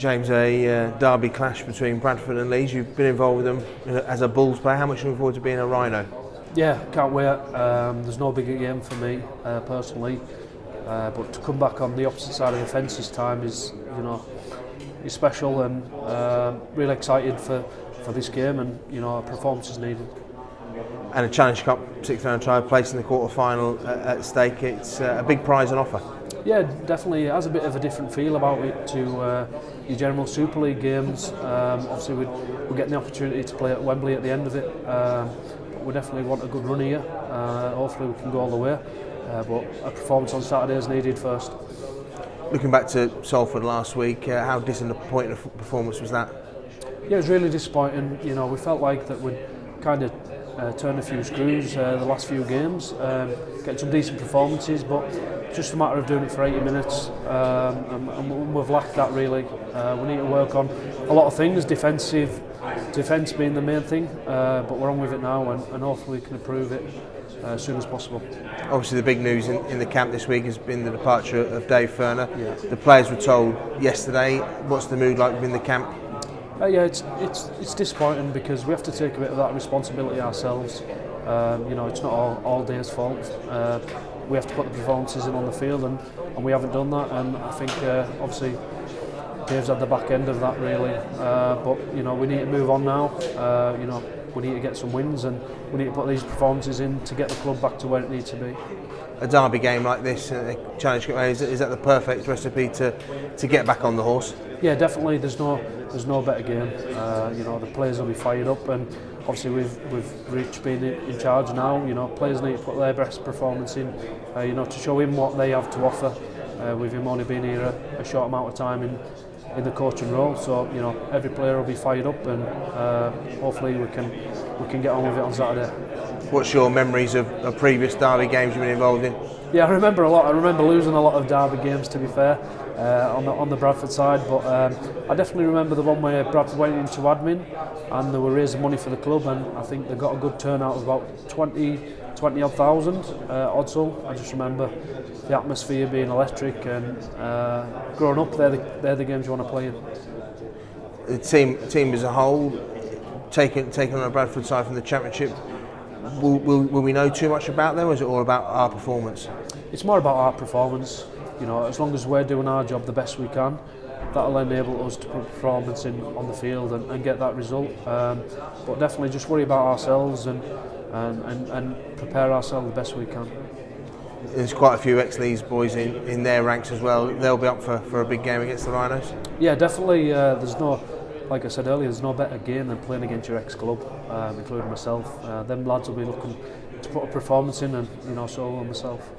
James, a derby clash between Bradford and Leeds. You've been involved with them as a Bulls player. How much are you looking forward to being a Rhino? Yeah, can't wait. There's no bigger game for me personally, but to come back on the opposite side of the fence this time is special, and really excited for this game, and a performance is needed. And a Challenge Cup 6th round tie, place in the quarter final at stake. It's a big prize on offer. Yeah, definitely. It has a bit of a different feel about it to your general Super League games. Obviously, we're getting the opportunity to play at Wembley at the end of it. But we definitely want a good run here. Hopefully, we can go all the way. But a performance on Saturday is needed first. Looking back to Salford last week, how disappointing a performance was that? Yeah, it was really disappointing. We felt like that we'd kind of turned a few screws the last few games, getting some decent performances, but just a matter of doing it for 80 minutes, and we've lacked that really. We need to work on a lot of things, defence being the main thing, but we're on with it now, and hopefully we can improve it as soon as possible. Obviously the big news in the camp this week has been the departure of Dave Furner. Yeah. The players were told yesterday. What's the mood like within the camp? Yeah, it's disappointing because we have to take a bit of that responsibility ourselves. It's not all Dave's fault. We have to put the performances in on the field, and we haven't done that. And I think obviously Dave's had the back end of that really. But we need to move on now. We need to get some wins, and we need to put these performances in to get the club back to where it needs to be. A derby game like this, Challenge Cup, is that the perfect recipe to get back on the horse? Yeah, definitely. There's no better game. The players will be fired up, and obviously with Rich being in charge now, players need to put their best performance in, to show him what they have to offer. With him only being here a short amount of time in the coaching role, so every player will be fired up, and hopefully we can get on with it on Saturday. What's your memories of previous derby games you've been involved in? Yeah, I remember a lot. I remember losing a lot of derby games, to be fair, on the Bradford side. But I definitely remember the one where Bradford went into admin and they were raising money for the club, and I think they got a good turnout of about 20,000 odd so. I just remember the atmosphere being electric, and growing up, they're the games you want to play in. The team as a whole, taking on a Bradford side from the Championship, will we know too much about them, or is it all about our performance? It's more about our performance. As long as we're doing our job the best we can, that'll enable us to put performance in on the field and get that result. But definitely just worry about ourselves and prepare ourselves the best we can. There's quite a few ex-Leeds boys in their ranks as well. They'll be up for a big game against the Rhinos? Yeah, definitely. Like I said earlier, there's no better game than playing against your ex-club, including myself. Them lads will be looking to put a performance in, and so will myself.